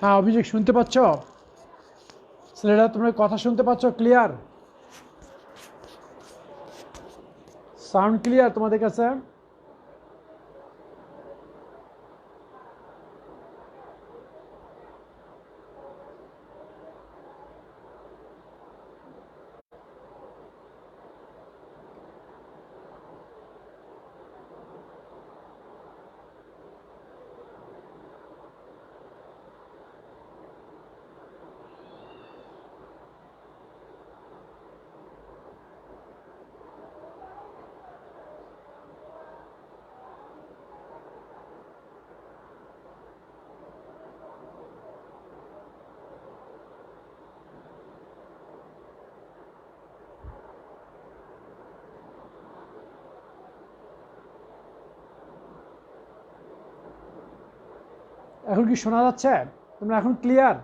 হ্যাঁ অভিষেক, শুনতে পাচ্ছ? ছেলেরা তোমরা কথা শুনতে পাচ্ছ? Clear sound? ক্লিয়ার তোমাদের কাছে? এখন কি শোনা যাচ্ছে? তোমরা এখন ক্লিয়ার?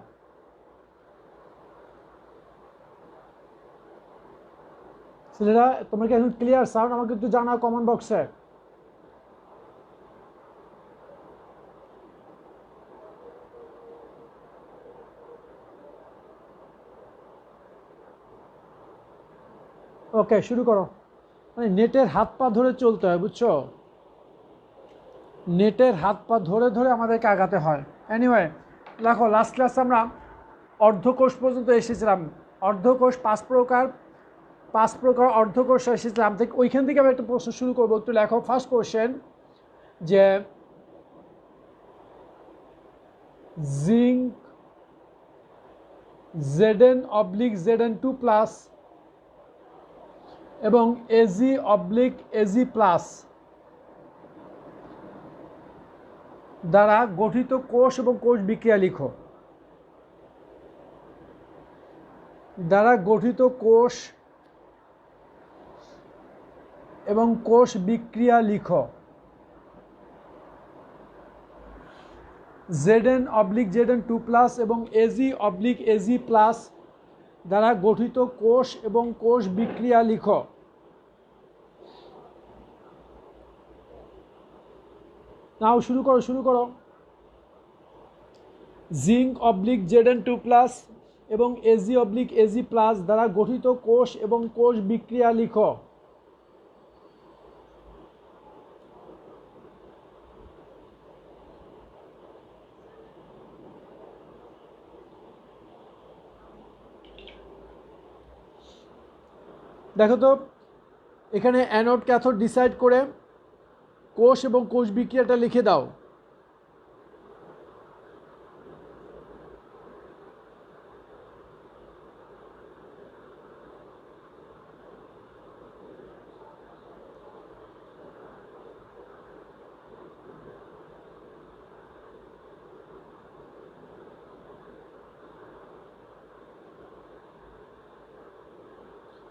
ছেলেরা তোমরা কি এখন ক্লিয়ার সাউন্ড? আমাকে একটু জানাও কমেন্ট বক্সে। ওকে, শুরু করো। মানে নেটের হাত পা ধরে চলতে হয়, বুঝছো? নেটের হাত পা ধরে ধরে আমাদেরকে আগাতে হয়। এনিওয়ে, দেখো লাস্ট ক্লাসে আমরা অর্ধকোষ পর্যন্ত এসেছিলাম। অর্ধকোষ পাঁচ প্রকার অর্ধকোষ এসেছিলাম। ঠিক ওইখান থেকে আমি একটা প্রশ্ন শুরু করবো। একটু লেখো ফার্স্ট কোশ্চেন, যে জিঙ্ক Zn/Zn2+ এবং Ag/Ag+ দ্বারা গঠিত কোষ এবং কোষ বিক্রিয়া লিখো। দ্বারা গঠিত কোষ এবং কোষ বিক্রিয়া লিখো। Zn/Zn2+ এবং Ag/Ag+ দ্বারা গঠিত কোষ এবং কোষ বিক্রিয়া লিখো। নাও শুরু করো। Zinc/Zn2+ এবং Ag/Ag+ দ্বারা গঠিত কোষ এবং কোষ বিক্রিয়া লিখো। দেখো তো, এখানে অ্যানোড ক্যাথোড ডিসাইড করে কোষ এবং কোষ বিক্রিয়াটা লিখে দাও।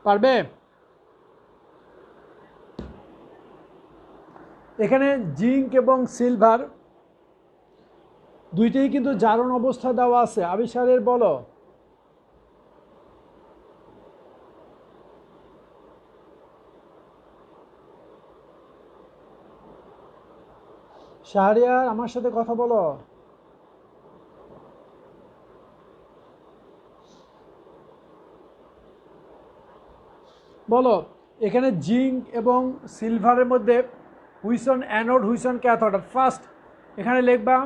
পারবে? এখানে জিঙ্ক এবং সিলভার দুইটাই কিন্তু জারণ অবস্থা দেওয়া আছে। আবিষ্কারের বলো। শাহরিয়ার, আমার সাথে কথা বলো। বলো, এখানে জিঙ্ক এবং সিলভারের মধ্যে হুইসন অ্যানোড, হুইসন ক্যাথোড। ফার্স্ট এখানে লিখবা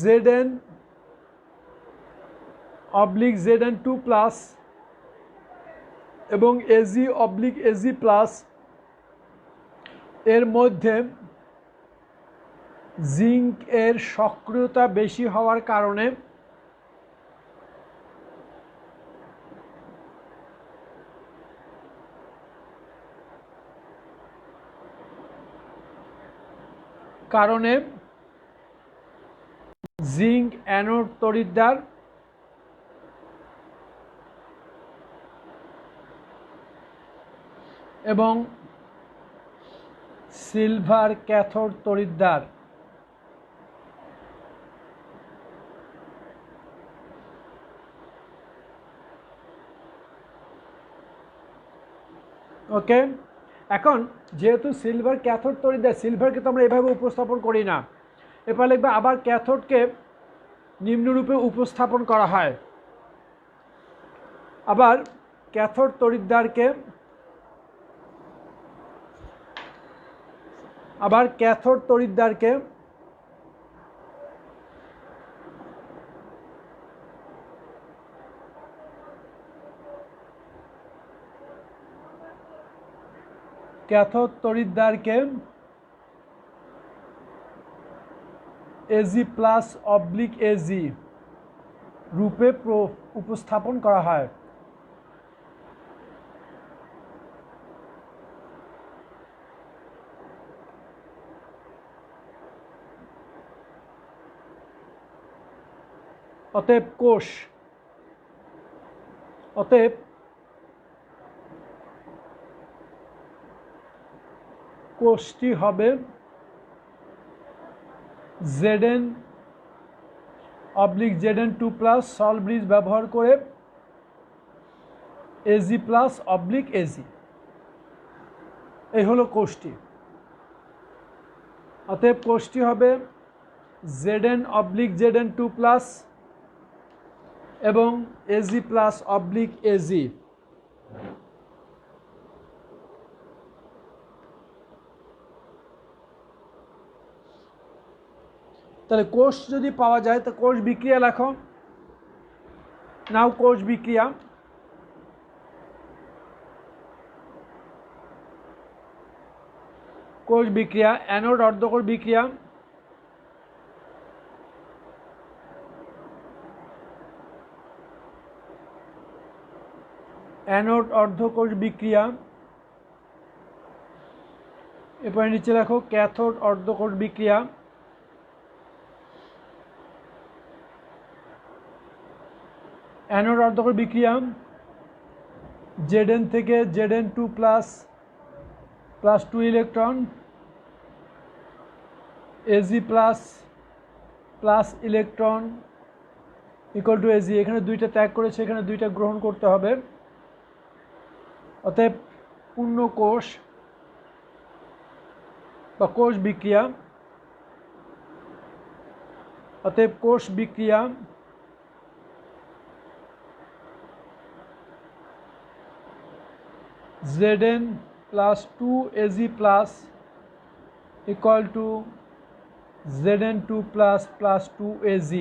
Zn/Zn2+ এবং Ag/Ag+ এর মধ্যে জিঙ্ক এর সক্রিয়তা বেশি হওয়ার কারণে জিঙ্ক অ্যানোড তড়িৎদ্বার এবং সিলভার ক্যাথোড তড়িৎদ্বার। ওকে, এখন যেহেতু সিলভার ক্যাথোড তড়িৎদ্বার, সিলভারকে তো আমরা এভাবে উপস্থাপন করি না। এরপর লিখবে আবার ক্যাথোডকে নিম্নরূপে উপস্থাপন করা হয়। আবার ক্যাথোড তড়িৎদ্বারকে এজি প্লাস অবলিক এজি রূপে উপস্থাপন করা হয়। অতএব কোষটি হবে Zn অবলিক Zn2+ সল ব্রিজ ব্যবহার করে Ag প্লাস অবলিক Ag, এই হলো কোষটি। অতএব কোষটি হবে Zn অবলিক Zn2+ এবং Ag প্লাস অবলিক Ag। তাহলে কোষ যদি পাওয়া যায় তো কোষ বিক্রিয়া লেখো। নাও কোষ বিক্রিয়া, অ্যানোড অর্ধকোষ বিক্রিয়া, এরপরে নিচে লেখো ক্যাথোড অর্ধকোষ বিক্রিয়া। অ্যানোড অর্ধকোষ বিক্রিয়া Zn থেকে Zn2+ plus 2 electron, Ag plus electron equal to Ag। এখানে দুইটা ত্যাগ করেছে, এখানে দুইটা গ্রহণ করতে হবে। অতএব পূর্ণ কোষ বা কোষ বিক্রিয়া, Zn plus 2 Ag plus equal to Zn2 plus 2 Ag।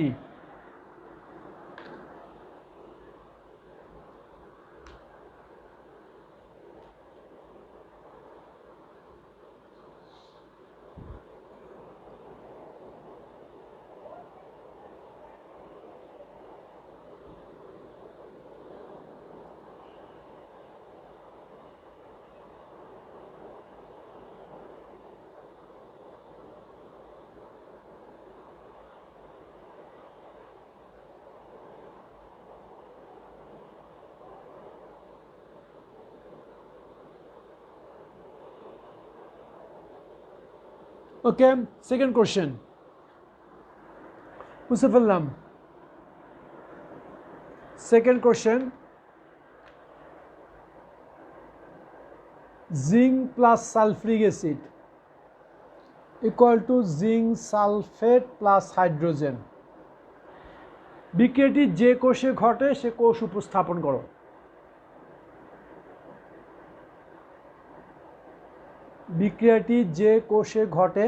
Okay, second question বুঝতে ফেললাম। Second question, zinc plus sulphuric acid equal to zinc sulphate plus hydrogen. বিক্রিয়াটি যে কোষে ঘটে সে কোষ উপস্থাপন করো। বিক্রিয়াটি যে কোষে ঘটে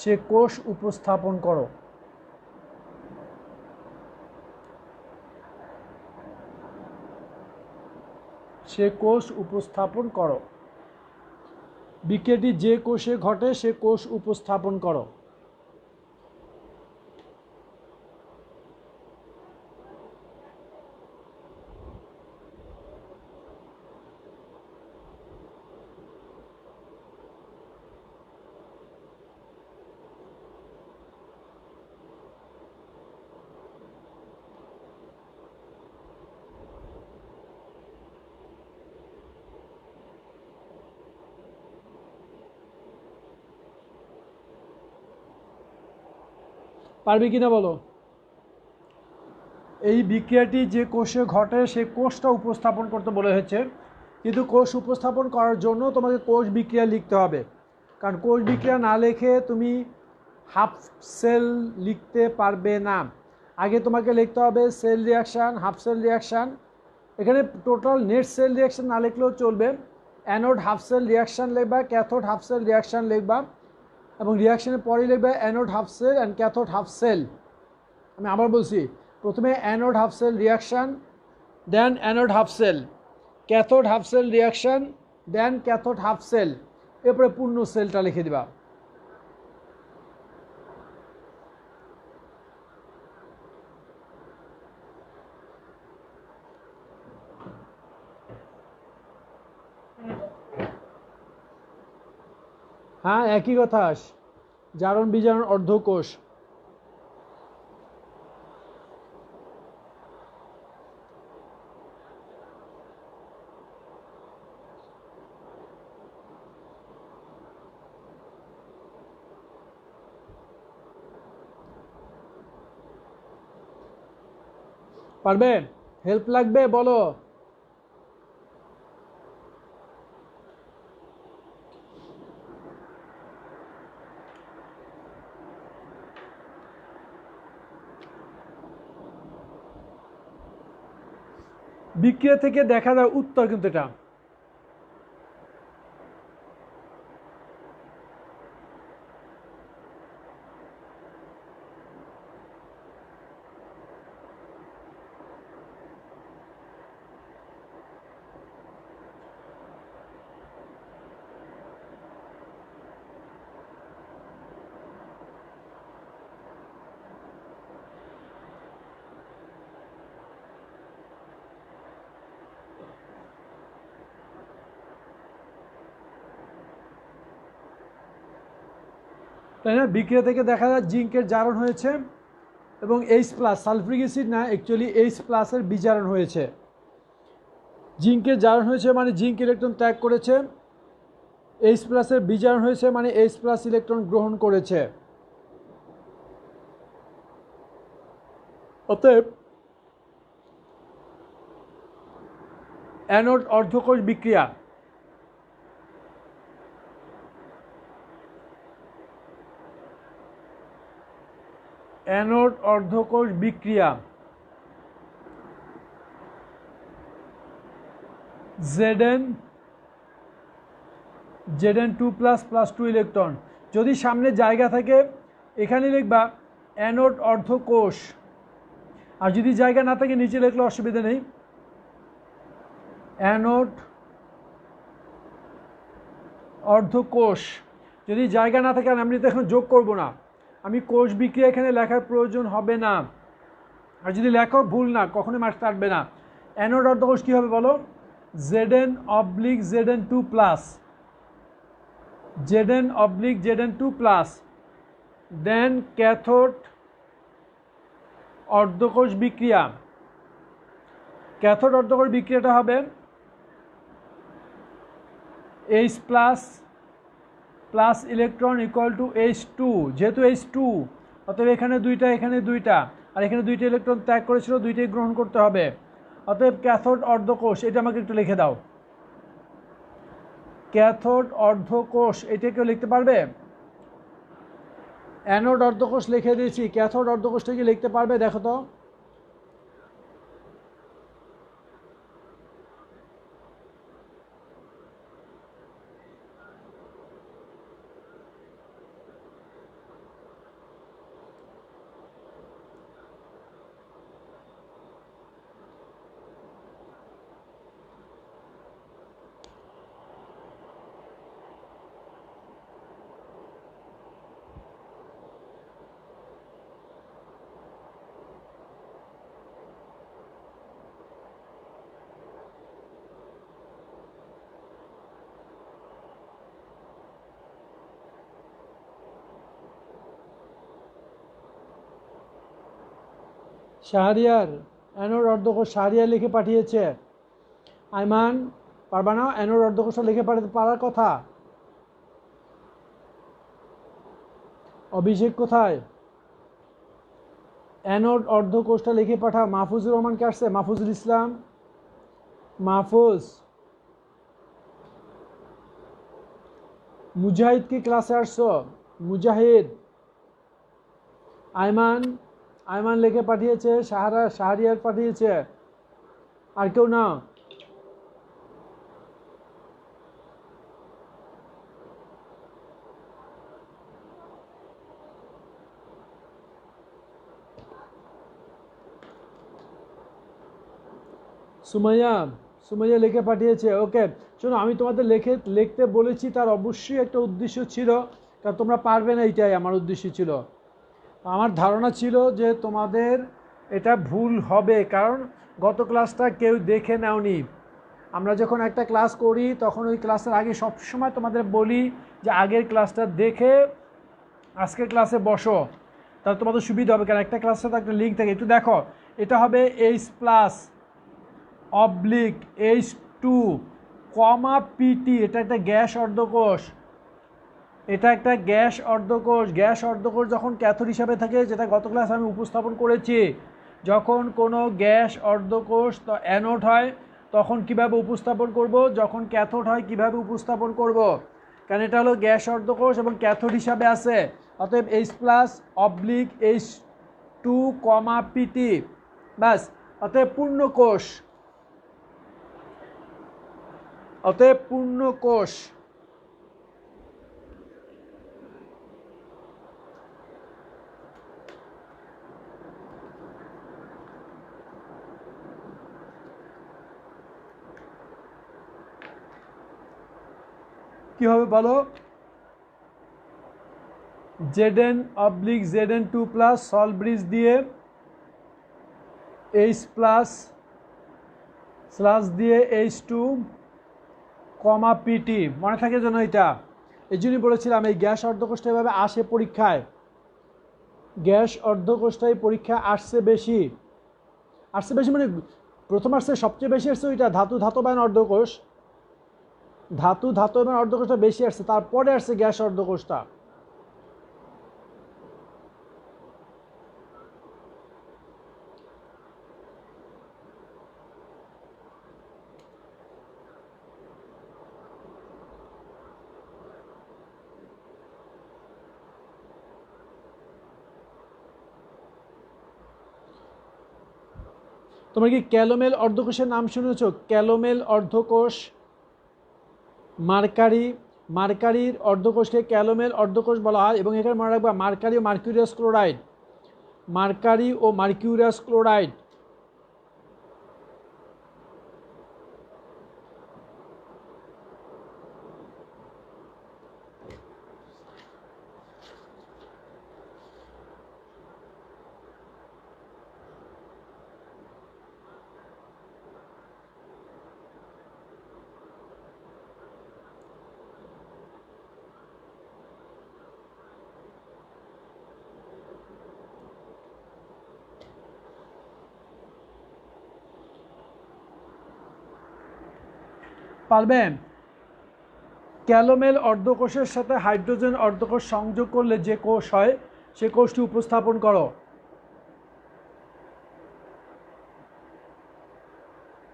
সে কোষ উপস্থাপন করো। বিক্রিয়াটি যে কোষে ঘটে সে কোষ উপস্থাপন করো। পারবে কিনা বলো? এই বিক্রিয়াটি যে কোষে ঘটে সেই কোষটা উপস্থাপন করতে বলা হয়েছে, কিন্তু কোষ উপস্থাপন করার জন্য তোমাকে কোষ বিক্রিয়া লিখতে হবে। কারণ কোষ বিক্রিয়া না লিখে তুমি হাফ সেল লিখতে পারবে না। আগে তোমাকে লিখতে হবে cell reaction, half cell reaction. এখানে টোটাল নেট সেল রিয়াকশান না লিখলেও চলবে। অ্যানোড হাফ সেল রিয়াকশান লিখবা, ক্যাথোড হাফ সেল রিয়াকশান লিখবা, এবং রিয়াকশানের পরে লিখবে anode half cell and cathode half cell. আমি আবার বলছি, প্রথমে anode half cell reaction, then anode half cell, cathode half cell reaction, then cathode half cell, এরপরে পূর্ণ সেলটা লিখে দিবা। হ্যাঁ, একই কথা, জারণ বিজারণ অর্ধকোষ। পারবে? হেল্প লাগবে বলো। বিক্রিয়া থেকে দেখা যায় উত্তর কিন্তু এটা। তাই না? বিক্রিয়া থেকে দেখা যায় জিঙ্কের জারণ হয়েছে এবং এইচ প্লাস, সালফ্রিক অ্যাসিড না, অ্যাকচুয়ালি এইচ প্লাসের বিজারণ হয়েছে। জিঙ্কের জারণ হয়েছে মানে জিঙ্ক ইলেকট্রন ত্যাগ করেছে, এইচ প্লাসের বিজারণ হয়েছে মানে এইচ প্লাস ইলেকট্রন গ্রহণ করেছে। অতএব অ্যানোড অর্ধকোষ বিক্রিয়া, অ্যানোড অর্ধকোষ বিক্রিয়া Zn 2+ প্লাস 2 ইলেকট্রন। যদি সামনে জায়গা থাকে এখানে লিখবা অ্যানোড অর্ধকোষ, আর যদি জায়গা না থাকে নিচে লিখলে অসুবিধা নেই। অ্যানোড অর্ধকোষ যদি জায়গা না থাকে, আমি তো এখন যোগ করব না, আমি কোষ বিক্রিয়া এখানে লেখার প্রয়োজন হবে না। আর যদি লেখো ভুল না, কখনোই মার্কস কাটবে না। অ্যানোড অর্ধকোষ কী হবে বলো? Zn/Zn2+, Zn/Zn2+, দেন ক্যাথোড অর্ধকোষ বিক্রিয়া। ক্যাথোড অর্ধকোষ বিক্রিয়াটা হবে H plus electron equal to H2। যেহেতু H2, অতএব এখানে দুইটা, এখানে দুইটা, আর এখানে দুইটা ইলেকট্রন ত্যাগ করেছিল, দুইটাই গ্রহণ করতে হবে। অতএব ক্যাথোড অর্ধকোষ, এটা আমাকে একটু লিখে দাও। ক্যাথোড অর্ধকোষ, এটা কেউ লিখতে পারবে? অ্যানোড অর্ধকোষ লিখে দিয়েছি, ক্যাথোড অর্ধকোষটা কি লিখতে পারবে? দেখো তো। শাহরিয়ার, অ্যানোড অর্ধকোষ শাহরিয়ার লিখে পাঠিয়েছে। আইমান, পারবা না? অ্যানোড অর্ধকোষটা লিখে পাঠাতে পারার কথা। অভিষেক কোথায়? অ্যানোড অর্ধকোষটা লিখে পাঠা। মাহফুজুর রহমানকে আসছে, মাহফুজুল ইসলাম, মুজাহিদ কি ক্লাসে আসছো? মুজাহিদ, আইমান, আইমান লিখে পাঠিয়েছে, শাহরিয়ার পাঠিয়েছে, আর কেউ না? সুমাইয়া, সুমাইয়া লিখে পাঠিয়েছে। ওকে, শোনো, আমি তোমাদের লিখতে বলেছি, তার অবশ্যই একটা উদ্দেশ্য ছিল, কারণ তোমরা পারবে না, এইটাই আমার উদ্দেশ্য ছিল। আমার ধারণা ছিল যে তোমাদের এটা ভুল হবে, কারণ গত ক্লাসটা কেউ দেখে নাওনি। আমরা যখন একটা ক্লাস করি তখন ওই ক্লাসের আগে সবসময় তোমাদের বলি যে আগের ক্লাসটা দেখে আজকের ক্লাসে বসো, তাহলে তোমাদের সুবিধা হবে, কারণ একটা ক্লাসে তো একটা লিঙ্ক থাকে। একটু দেখো, এটা হবে এইচ প্লাস অবলিক H2 কমা পিটি, এটা একটা গ্যাস অর্ধকোষ, এটা একটা গ্যাস অর্ধকোষ। গ্যাস অর্ধকোষ যখন ক্যাথোড হিসাবে থাকে, যেটা গত ক্লাসে আমি উপস্থাপন করেছি, যখন কোনো গ্যাস অর্ধকোষ তো অ্যানোড হয় তখন কিভাবে উপস্থাপন করব, যখন ক্যাথোড হয় কিভাবে উপস্থাপন করব, কারণ এটা হলো গ্যাস অর্ধকোষ এবং ক্যাথোড হিসাবে আছে। অতএব H প্লাস অবলিক H2 কমা পিটি, ব্যাস। অতএব পূর্ণ কোষ, অতএব পূর্ণ কোষ। কি হবে বলো? Zn oblique Zn2 plus salt bridge দিয়ে H প্লাস স্লাস দিয়ে H2 কমা পিটি, মনে থাকে যেন এটা। এই জন্যই বলেছিলাম এই গ্যাস অর্ধকোষটা এভাবে আসে পরীক্ষায়, গ্যাস অর্ধকোষটাই পরীক্ষা আসছে বেশি, আসছে বেশি মানে প্রথম আসছে সবচেয়ে বেশি আসছে ওইটা ধাতবায়ন অর্ধকোষ, ধাতবায়ন অর্ধকোষটা বেশি আসছে, তারপরে আসছে গ্যাস অর্ধকোষটা। তোমরা কি ক্যালোমেল অর্ধকোষের নাম শুনেছো? ক্যালোমেল অর্ধকোষ, মার্কারির অর্ধকোষকে ক্যালোমেল অর্ধকোষ বলা হয়। এবং এখানে মনে রাখবা, মার্কারি ও মার্কিউরিয়াস ক্লোরাইড, মার্কারি ও মার্কিউরিয়াস ক্লোরাইড। পারবেন? ক্যালোমেল অর্ধকোষের সাথে হাইড্রোজেন অর্ধকোষ সংযোগ করলে যে কোষ হয় সে কোষটি উপস্থাপন করো।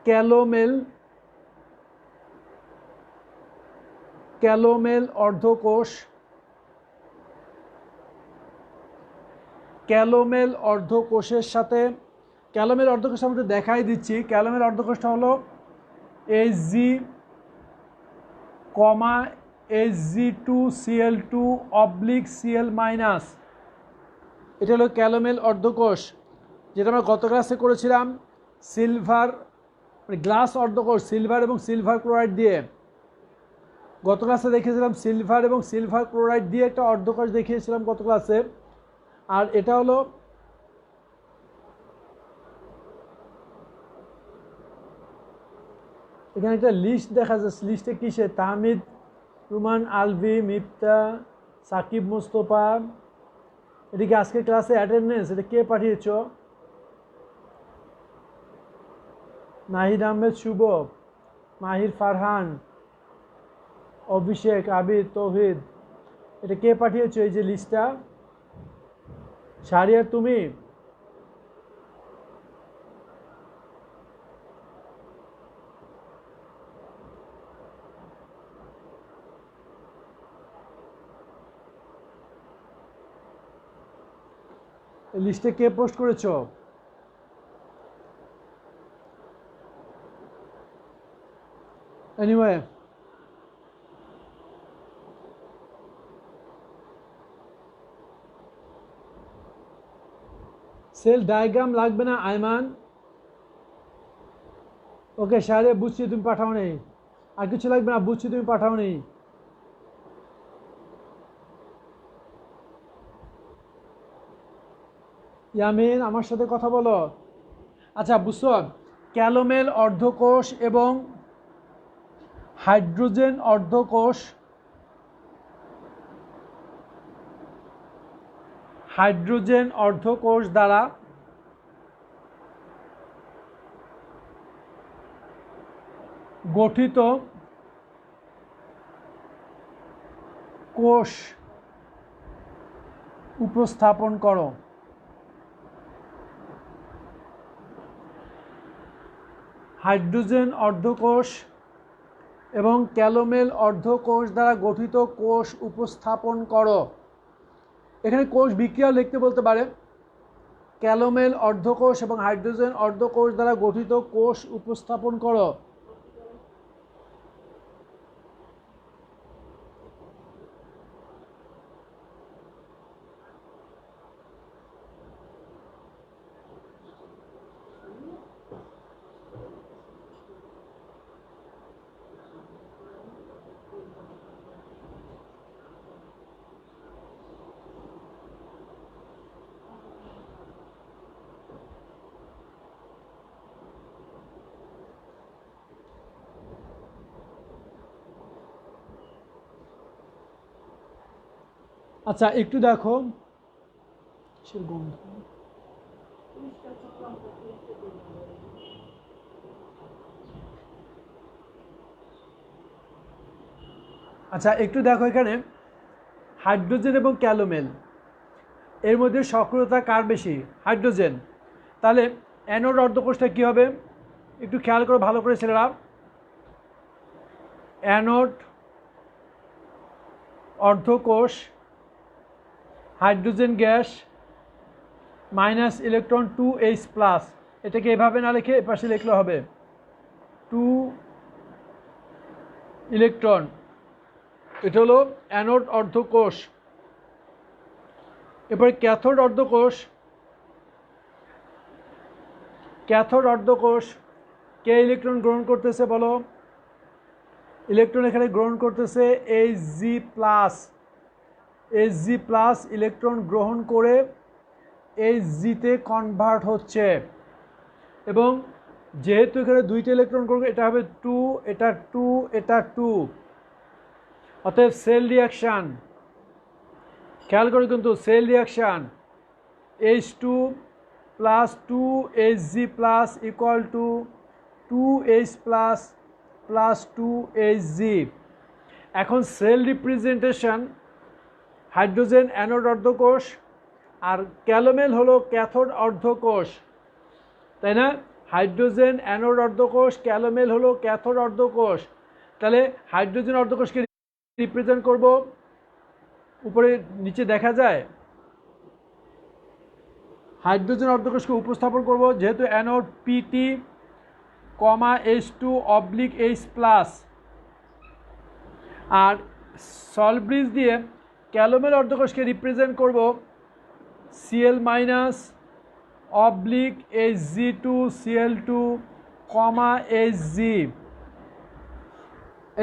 ক্যালোমেল অর্ধকোষ, ক্যালোমেল অর্ধকোষের সাথে, ক্যালোমেল অর্ধকোষ আমাদের দেখাই দিচ্ছি। ক্যালোমেল অর্ধকোষটা হলো Hg কমা Hg2Cl2 অবলিক Cl মাইনাস, এটা হলো ক্যালোমেল অর্ধকোষ, যেটা আমরা গত ক্লাসে করেছিলাম সিলভার, মানে গ্লাস অর্ধকোষ সিলভার এবং সিলভার ক্লোরাইড দিয়ে। গত ক্লাসে দেখিয়েছিলাম সিলভার এবং সিলভার ক্লোরাইড দিয়ে একটা অর্ধকোষ দেখিয়েছিলাম গত ক্লাসে। আর এটা হলো এখানে একটা লিস্ট দেখা যাচ্ছে, লিস্টে কিসে? তাহমিদ, রুমান, আলভি, মিফতা, সাকিব, মোস্তফা। এদিকে আজকে ক্লাসে অ্যাটেন্ডেন্স, এটা কে পাঠিয়েছ? নাহিদ আহমেদ, শুভ, মাহির, ফারহান, অভিষেক, আবির, তৌহিদ। এটা কে পাঠিয়েছো এই যে লিস্টটা? শাহরিয়ার তুমি? লিস্টে কে পোস্ট করেছো? এনিওয়ে, সেল ডায়াগ্রাম লাগবে না আইমান? ওকে শাহরে, বুঝছি তুমি পাঠাও নেই, আর কিছু লাগবে না, বুঝছি তুমি পাঠাও নেই। ইয়ামিন আমার সাথে কথা বলো। আচ্ছা বুঝছো, ক্যালোমেল অর্ধকোষ এবং হাইড্রোজেন অর্ধকোষ, হাইড্রোজেন অর্ধকোষ দ্বারা গঠিত কোষ উপস্থাপন করো। হাইড্রোজেন অর্ধকোষ এবং ক্যালোমেল অর্ধকোষ দ্বারা গঠিত কোষ উপস্থাপন করো। এখানে কোষ বিক্রিয়া লিখতে বলতে পারে। ক্যালোমেল অর্ধকোষ এবং হাইড্রোজেন অর্ধকোষ দ্বারা গঠিত কোষ উপস্থাপন করো। আচ্ছা একটু দেখো, আচ্ছা একটু দেখো এখানে হাইড্রোজেন এবং ক্যালোমেল এর মধ্যে সক্রিয়তা কার বেশি? হাইড্রোজেন। তাহলে অ্যানোড অর্ধকোষটা কী হবে একটু খেয়াল করো ভালো করে ছেলেরা। অ্যানোড অর্ধকোষ hydrogen gas minus electron 2H+, এটাকে এভাবে না লিখে এপাশে লিখলে হবে 2 ইলেকট্রন। এটা হলো অ্যানোড অর্ধকোষ। এরপরে ক্যাথোড অর্ধকোষ। ক্যাথোড অর্ধকোষ কে ইলেকট্রন গ্রহণ করতেছে বলো? ইলেকট্রন এখানে গ্রহণ করতেছে Hg+। Hg+ ইলেকট্রন গ্রহণ করে Hg-তে কনভার্ট হচ্ছে, এবং যেহেতু এখানে দুইটা ইলেকট্রন গ্রহণ করে, এটা হবে 2, এটা 2, এটা 2, অতএব সেল রিয়াকশান খেয়াল করে কিন্তু cell reaction H2 plus 2Hg+ equal to 2H+ plus 2Hg। এখন সেল রিপ্রেজেন্টেশন হাইড্রোজেন অ্যানোড অর্ধকোষ আর ক্যালোমেল হলো ক্যাথোড অর্ধকোষ, তাই না? হাইড্রোজেন অ্যানোড অর্ধকোষ, ক্যালোমেল হলো ক্যাথোড অর্ধকোষ। তাহলে হাইড্রোজেন অর্ধকোষকে রিপ্রেজেন্ট করব, উপরে নিচে দেখা যায় হাইড্রোজেন অর্ধকোষকে উপস্থাপন করব, যেহেতু অ্যানোড PT, H2/H+, আর সল্ট ব্রিজ দিয়ে ক্যালোমেল অর্ধকোষকে রিপ্রেজেন্ট করব Cl-Hg2Cl2, Hg।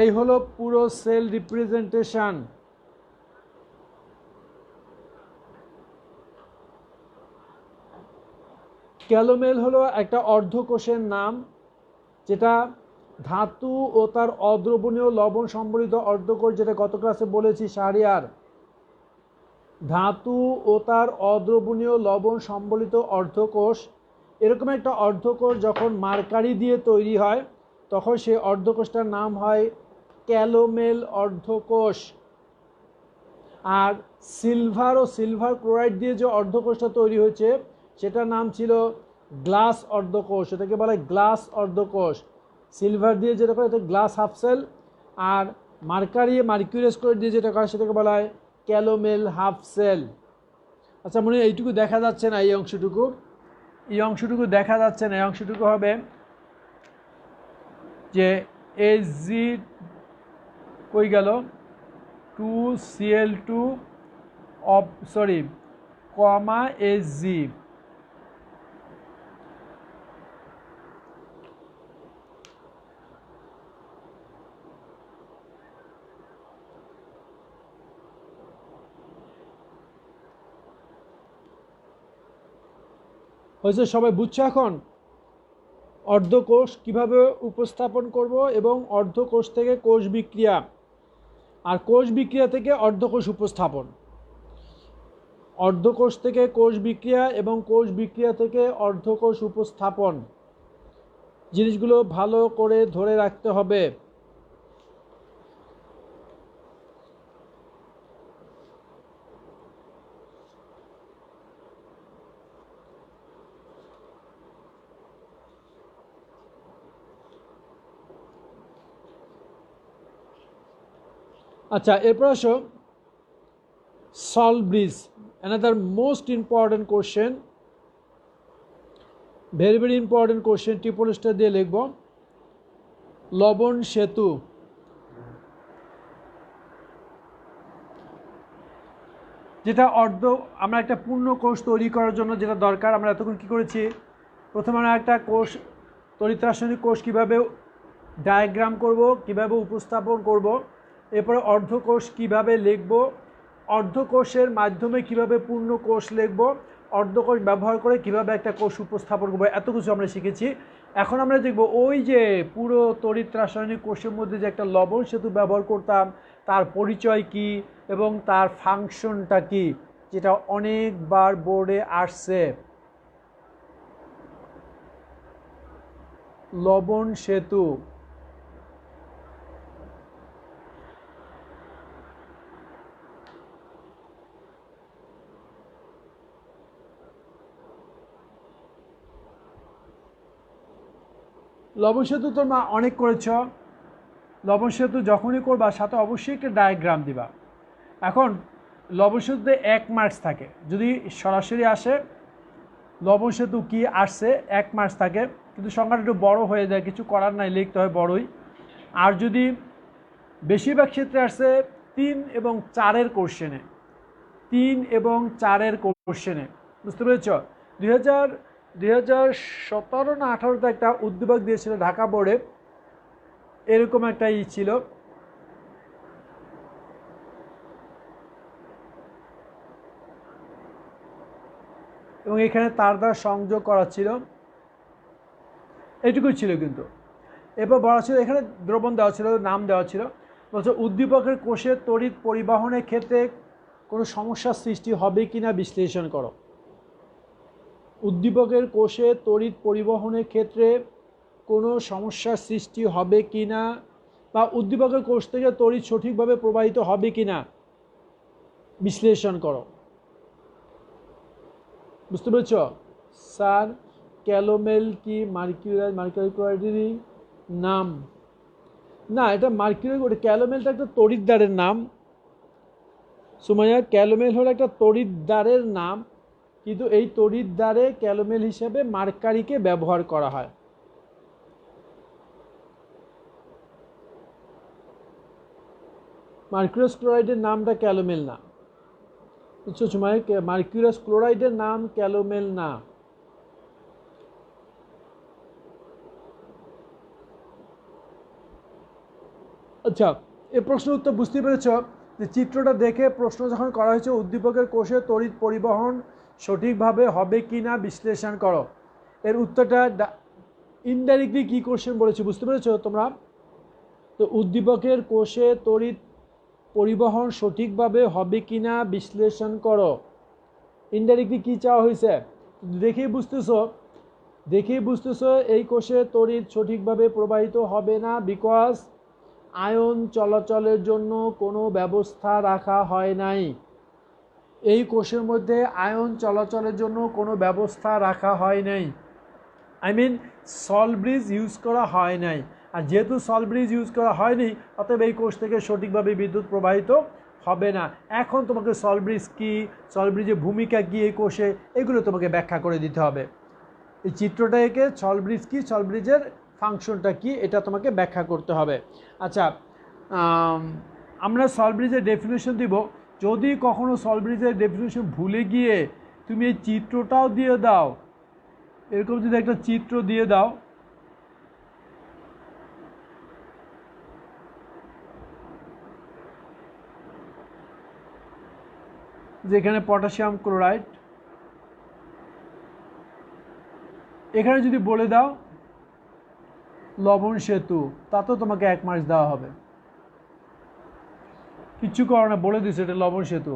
এই হলো পুরো সেল রিপ্রেজেন্টেশন। ক্যালোমেল হলো একটা অর্ধকোষের নাম, যেটা ধাতু ও তার অদ্রবণীয় লবণ সম্বলিত অর্ধকোষ, যেটা গত ক্লাসে বলেছি শাহরিয়ার। ধাতু ও তার অদ্রবণীয় লবণ সম্বলিত অর্ধকোষ, এরকম একটা অর্ধকোষ যখন মার্কারি দিয়ে তৈরি হয় তখন সেই অর্ধকোষটার নাম হয় ক্যালোমেল অর্ধকোষ। আর সিলভার ও সিলভার ক্লোরাইড দিয়ে যে অর্ধকোষটা তৈরি হয়েছে সেটার নাম ছিল গ্লাস অর্ধকোষ, এটাকে বলা হয় গ্লাস অর্ধকোষ। সিলভার দিয়ে যেটা করে গ্লাস হাফ সেল, আর মার্কিউরিয়াস ক্লোরাইড দিয়ে যেটা করে সেটাকে বলা হয় ক্যালোমেল হাফ সেল। আচ্ছা মনে হয় এইটুকু দেখা যাচ্ছে না, এই অংশটুকু দেখা যাচ্ছে না। এই অংশটুকু হবে যে Hg কই গেল, 2Cl2 কমা Hg। হয়েছে? সবাই বুঝছো এখন অর্ধকোষ কিভাবে উপস্থাপন করব এবং অর্ধকোষ থেকে কোষ বিক্রিয়া, আর কোষ বিক্রিয়া থেকে অর্ধকোষ উপস্থাপন, অর্ধকোষ থেকে কোষ বিক্রিয়া এবং কোষ বিক্রিয়া থেকে অর্ধকোষ উপস্থাপন, জিনিসগুলো ভালো করে ধরে রাখতে হবে। আচ্ছা এরপর আসো salt bridge, another most important question, very very important question. Triple star দিয়ে লিখব লবণ সেতু। যেটা আমরা একটা পূর্ণ কোষ তৈরি করার জন্য যেটা দরকার, আমরা এতক্ষণ কী করেছি, প্রথমে আমরা একটা কোষ, তড়িৎ রাসায়নিক কোষ কীভাবে ডায়াগ্রাম করব, কিভাবে উপস্থাপন করব, এরপরে অর্ধকোষ কিভাবে লিখব, অর্ধকোষের মাধ্যমে কিভাবে পূর্ণ কোষ লিখব, অর্ধকোষ ব্যবহার করে কিভাবে একটা কোষ উপস্থাপন করবো, এত কিছু আমরা শিখেছি। এখন আমরা দেখব ওই যে পুরো তড়িৎ রাসায়নিক কোষের মধ্যে যে একটা লবণ সেতু ব্যবহার করতাম, তার পরিচয় কি এবং তার ফাংশনটা কি, যেটা অনেকবার বোর্ডে আসছে। লবণ সেতু, লবণ সেতু তোমরা অনেক করেছ। লবণ সেতু যখনই করবা সাথে অবশ্যই একটা ডায়াগ্রাম দিবা। এখন লবণ সেতুতে 1 মার্কস থাকে, যদি সরাসরি আসে লবণ সেতু কি আসছে 1 মার্কস থাকে, কিন্তু সংখ্যাটা একটু বড় হয়ে যায়, কিছু করার নাই, লিখতে হয় বড়ই। আর যদি বেশিরভাগ ক্ষেত্রে আসছে 3 এবং 4-এর কোশ্চেনে, 3 এবং 4-এর কোশ্চেনে, বুঝতে পেরেছ? 2017 না 18তে একটা উদ্দীপক দিয়েছিল ঢাকা বোর্ডে, এরকম একটা ছিল, এবং এখানে তার দ্বারা সংযোগ করা ছিল, এটুকুই ছিল। কিন্তু এরপর বলা ছিল, এখানে দ্রবণ দেওয়া ছিল, নাম দেওয়া ছিল, বলছে উদ্দীপকের কোষের তড়িৎ পরিবহনের ক্ষেত্রে কোনো সমস্যার সৃষ্টি হবে কিনা বিশ্লেষণ করো। উদ্দীপকের কোষে তড়িৎ পরিবহনের ক্ষেত্রে কোনো সমস্যার সৃষ্টি হবে কিনা, বা উদ্দীপকের কোষ থেকে তড়িৎ সঠিকভাবে প্রবাহিত হবে কিনা বিশ্লেষণ করো। বুঝতে পেরেছ? স্যার ক্যালোমেল কি মার্কিউরি ক্লোরাইডেরই নাম? না, এটা মার্কিউরি, ওটা ক্যালোমেলটা একটা তড়িৎদ্বারের নাম। সুমাইয়া, ক্যালোমেল হলো একটা তড়িৎদ্বারের নাম, কিন্তু এই তড়িৎদ্বারে ক্যালোমেল হিসেবে মার্কারিকে ব্যবহার করা হয়। মার্কিউরাস ক্লোরাইডের নামটা ক্যালোমেল না, বুঝছো সুমাইয়া? মার্কিউরাস ক্লোরাইডের নাম ক্যালোমেল না। আচ্ছা, এ প্রশ্ন উত্তর বুঝতে পেরেছ যে চিত্রটা দেখে প্রশ্ন যখন করা হয়েছে উদ্দীপকের কোষে তড়িৎ পরিবহন সঠিকভাবে হবে কি না বিশ্লেষণ করো, এর উত্তরটা ইনডাইরেক্টলি কী কোশ্চেন বলেছে বুঝতে পেরেছ তোমরা? তো উদ্দীপকের কোষে তড়িৎ পরিবহন সঠিকভাবে হবে কি না বিশ্লেষণ করো, ইনডাইরেক্টলি কী চাওয়া হয়েছে দেখেই বুঝতেছো এই কোষে তড়িৎ সঠিকভাবে প্রবাহিত হবে না, বিকজ আয়ন চলাচলের জন্য কোনো ব্যবস্থা রাখা হয় নাই। এই কোষের মধ্যে আয়ন চলাচলের জন্য কোনো ব্যবস্থা রাখা হয় নাই, সল্ট ব্রিজ ইউজ করা হয় নাই। আর যেহেতু সল্ট ব্রিজ ইউজ করা হয়নি, অতএব এই কোষ থেকে সঠিকভাবে বিদ্যুৎ প্রবাহিত হবে না। এখন তোমাকে সল ব্রিজ কী, সল ব্রিজের ভূমিকা কী এই কোষে, এগুলো তোমাকে ব্যাখ্যা করে দিতে হবে। এই চিত্রটা এঁকে সল ব্রিজ কী, সল ব্রিজের ফাংশনটা কী, এটা তোমাকে ব্যাখ্যা করতে হবে। আচ্ছা, আমরা সল ব্রিজের ডেফিনেশন দিব। যদি কখনো সল ব্রিজের ডেফিনেশন ভুলে গিয়ে তুমি এই চিত্রটাও দিয়ে দাও, এরকম যদি একটা চিত্র দিয়ে দাও, যেখানে পটাশিয়াম ক্লোরাইড, এখানে যদি বলে দাও লবণ সেতু, তাতেও তোমাকে 1 মার্কস দেওয়া হবে। কিচ্ছু করো না, বলে দিচ্ছে এটা লবণ সেতু।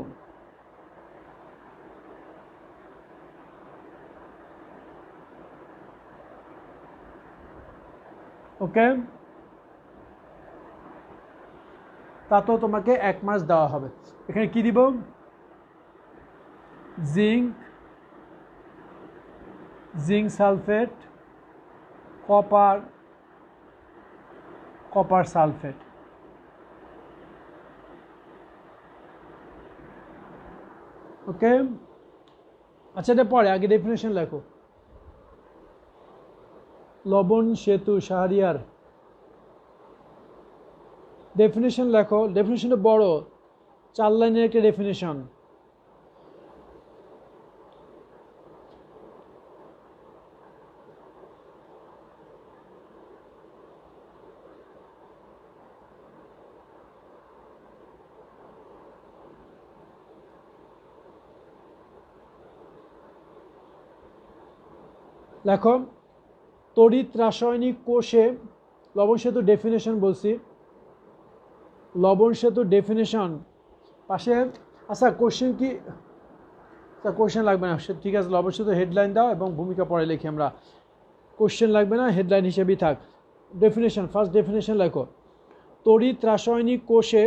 ওকে, তাতেও তোমাকে 1 মার্কস দেওয়া হবে। এখানে কি দিব? Zinc, zinc sulphate, copper, copper sulphate. Okay, আচ্ছা এটা পরে, আগে ডেফিনেশন লেখো। লবণ সেতু শাহরিয়ার, ডেফিনেশন লেখো। ডেফিনেশনটা বড়, 4 লাইনের একটা ডেফিনেশন। লেখো, তড়িৎ রাসায়নিক কোষে, লবণ সেতু ডেফিনেশন বলছি, লবণ সেতু ডেফিনেশন পাশে। আচ্ছা কোশ্চেন কি? আচ্ছা কোশ্চেন লাগবে না, ঠিক আছে। লবণ সেতু হেডলাইন দাও এবং ভূমিকা পরে লিখি আমরা, কোশ্চেন লাগবে না, হেডলাইন হিসেবেই থাক। ডেফিনেশন, ফার্স্ট ডেফিনেশন লেখো। তড়িৎ রাসায়নিক কোষে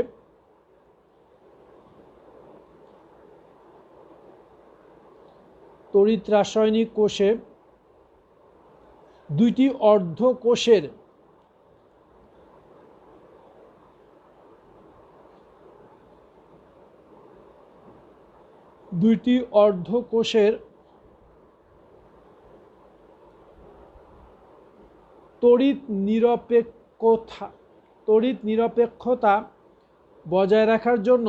তড়িৎ রাসায়নিক কোষে দুইটি অর্ধকোষের তড়িৎ নিরপেক্ষতা বজায় রাখার জন্য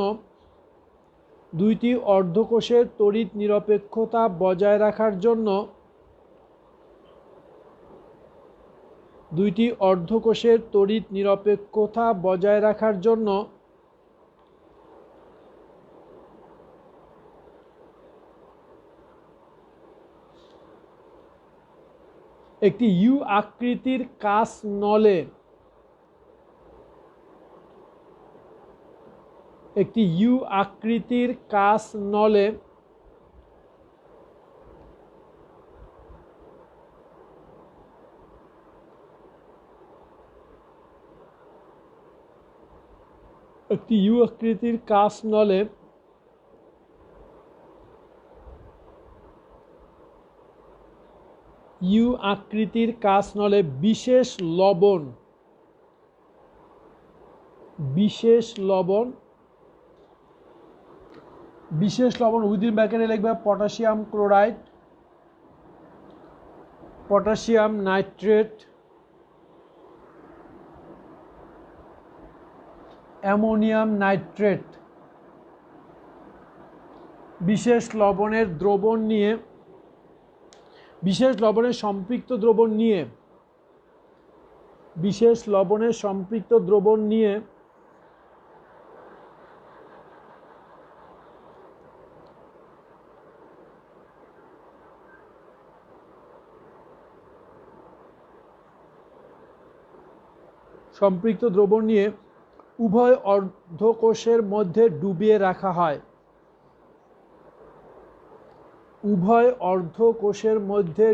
দুইটি অর্ধকোষের তড়িৎ নিরপেক্ষতা বজায় রাখার জন্য দুইটি অর্ধকোষের তড়িৎ নিরপেক্ষতা বজায় রাখার জন্য একটি ইউ আকৃতির কাঁচ নলে বিশেষ লবণ উইদিন ব্র্যাকেটে লিখবে potassium chloride, potassium nitrate, ammonium nitrate. বিশেষ লবণের সম্পৃক্ত দ্রবণ নিয়ে উভয় অর্ধকোষের মধ্যে ডুবিয়ে রাখা হয়। উভয় অর্ধকোষের মধ্যে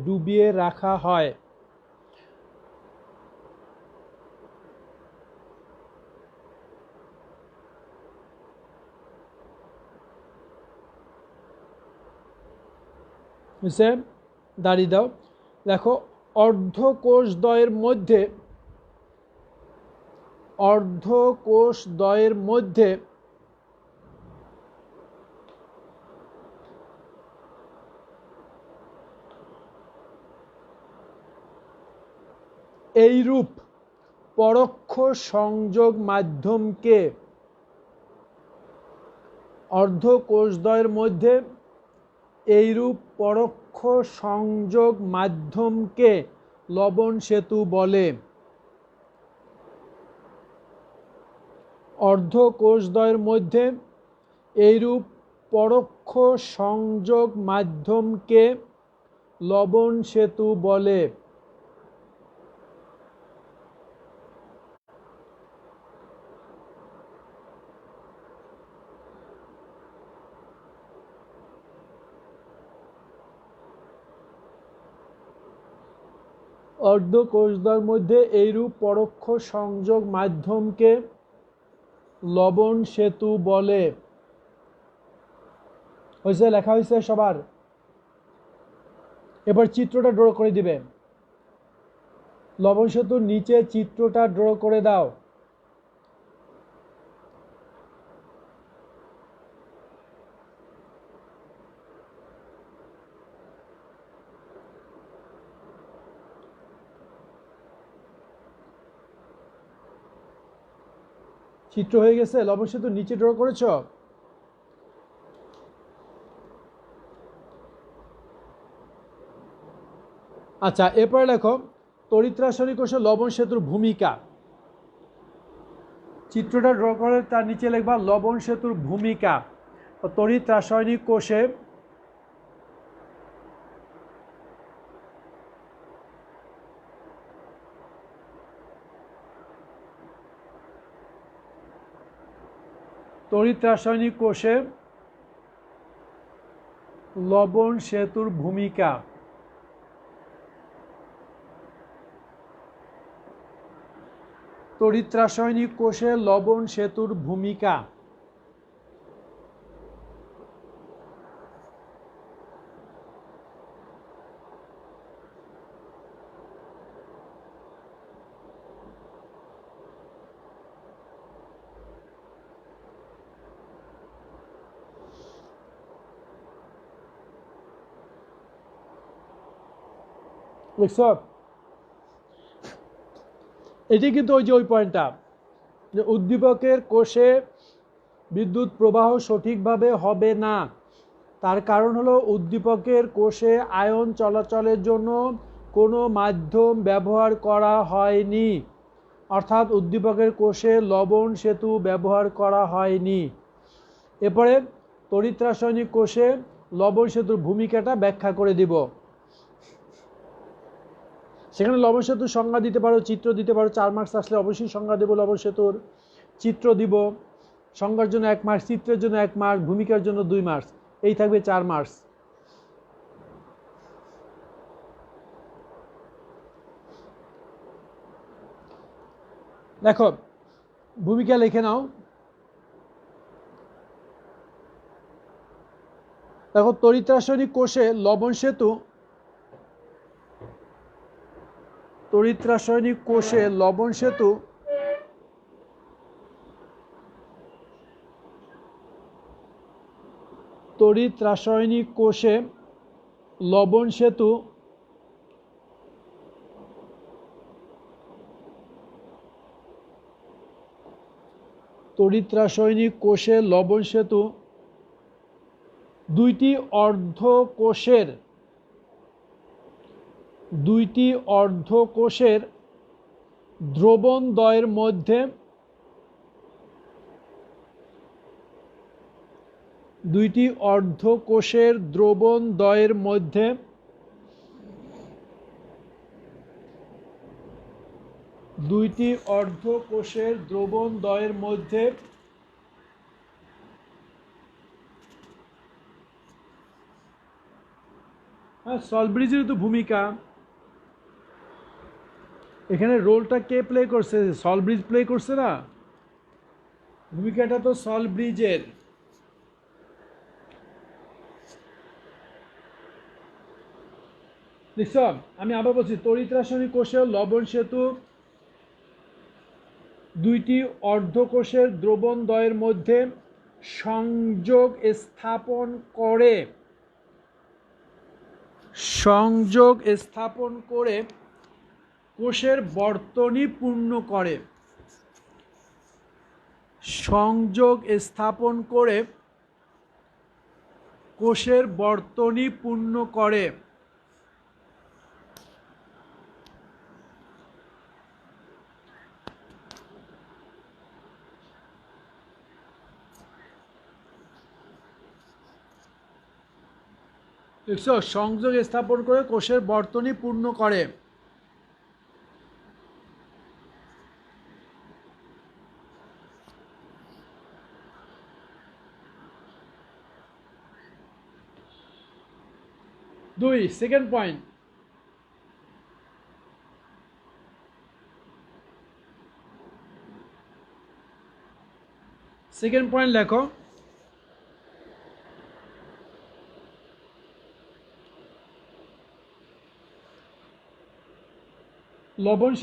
ডুবিয়ে রাখা হয়। হয়েছে, দাঁড়িয়ে দাও। দেখো অর্ধকোষদ্বয়ের মধ্যে এইরূপ পরোক্ষ সংযোগ মাধ্যমকে অর্ধকোষদ্বয়ের মধ্যে এইরূপ পরোক্ষ সংযোগ মাধ্যমকে লবণ সেতু বলে। অর্ধকোষদ্বয়ের মধ্যে এইরূপ পরোক্ষ সংযোগ মাধ্যমকে লবণ সেতু বলে। অর্ধকোষদ্বয়ের মধ্যে এইরূপ পরোক্ষ সংযোগ মাধ্যমকে লবণ সেতু বলে। হয়েছে, লেখা হয়েছে সবার? এবার চিত্রটা ড্র করে দিবে। লবণ সেতুর নিচে চিত্রটা ড্র করে দাও। চিত্র হয়ে গেছে? লবণ সেতুর নিচে ড্র করেছ? আচ্ছা, এরপরে লেখো তড়িৎ রাসায়নিক কোষে লবণ সেতুর ভূমিকা। চিত্রটা ড্র করে তার নিচে লিখবা লবণ সেতুর ভূমিকা। তড়িৎ রাসায়নিক কোষে লবণ সেতুর ভূমিকা। তড়িৎ রাসায়নিক কোষে লবণ সেতুর ভূমিকা। দেখছ? এটি কিন্তু ওই পয়েন্টটা, যে উদ্দীপকের কোষে বিদ্যুৎ প্রবাহ সঠিকভাবে হবে না। তার কারণ হলো উদ্দীপকের কোষে আয়ন চলাচলের জন্য কোনো মাধ্যম ব্যবহার করা হয়নি, অর্থাৎ উদ্দীপকের কোষে লবণ সেতু ব্যবহার করা হয়নি। এরপরে তড়িৎ রাসায়নিক কোষে লবণ সেতুর ভূমিকাটা ব্যাখ্যা করে দিব। সেখানে লবণ সেতুর সংজ্ঞা দিতে পারো, চিত্র দিতে পারো। 4 মার্কস আসলে অবশ্যই সংজ্ঞা দেবো লবণ সেতুর, চিত্র দিব, সংজ্ঞার জন্য 1 মার্কস, চিত্রের জন্য 1 মার্কস, ভূমিকার জন্য 2 মার্কস, এই থাকবে 4 মার্কস। দেখো ভূমিকা লিখে নাও। দেখো তড়িৎ রাসায়নিক কোষে লবণ সেতু, তড়িৎ রাসায়নিক কোষে লবণ সেতু তড়িৎ রাসায়নিক কোষে লবণ সেতু তড়িৎ রাসায়নিক কোষে লবণ সেতু দুইটি অর্ধকোষের দ্রবণদ্বয়ের মধ্যে দুইটি অর্ধকোষের দ্রবণদ্বয়ের মধ্যে দুইটি অর্ধকোষের দ্রবণদ্বয়ের মধ্যে সলব্রিজের তো ভূমিকা, এখানে রোলটা কে প্লে করছে? সলব্রিজ প্লে করছে না, ভূমিকাটা তো সলব্রিজের। দেখছ, আমি আবার বলছি, তড়িৎ রাসায়নিক কোষে লবণ সেতু দুইটি অর্ধকোষের দ্রবণদ্বয়ের মধ্যে সংযোগ স্থাপন করে কোষের বর্তনী পূর্ণ করে। সংযোগ স্থাপন করে কোষের বর্তনী পূর্ণ করে। দেখছো, সংযোগ স্থাপন করে কোষের বর্তনী পূর্ণ করে। দুই, সেকেন্ড পয়েন্ট, লেখো। লবণ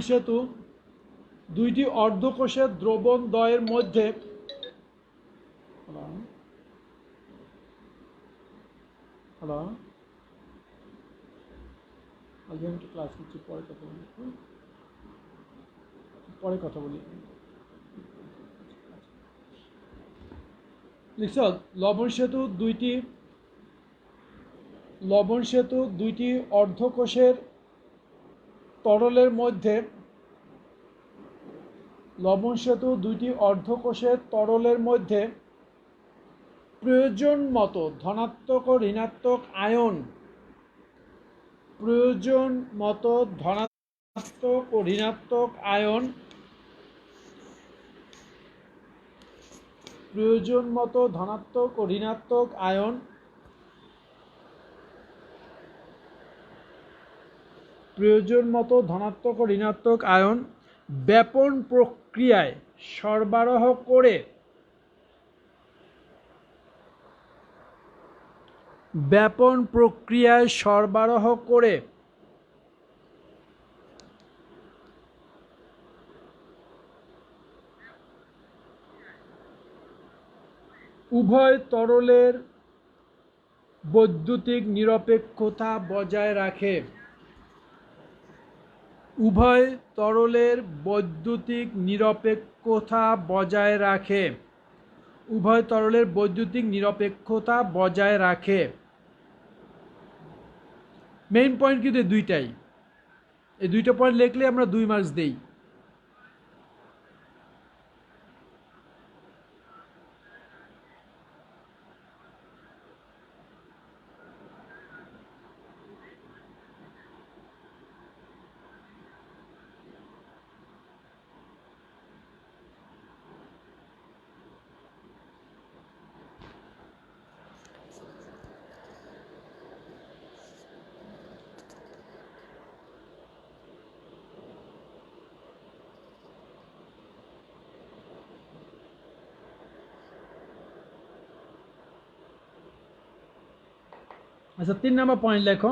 সেতু দুইটি অর্ধকোষের দ্রবণদ্বয়ের মধ্যে ক্লাস করছি, পরে কথা বলি। লিখছ, লবণ সেতু দুইটি অর্ধকোষের তরলের মধ্যে প্রয়োজন মতো ধনাত্মক ও ঋণাত্মক আয়ন ব্যাপন প্রক্রিয়ায় সরবরাহ করে উভয় তরলের বৈদ্যুতিক নিরপেক্ষতা বজায় রাখে। উভয় তরলের বৈদ্যুতিক নিরপেক্ষতা বজায় রাখে। মেইন পয়েন্ট কিন্তু দুইটাই, এই দুইটা পয়েন্ট লিখলে আমরা 2 মার্কস দেই। আচ্ছা, 3 নম্বর পয়েন্ট লেখো।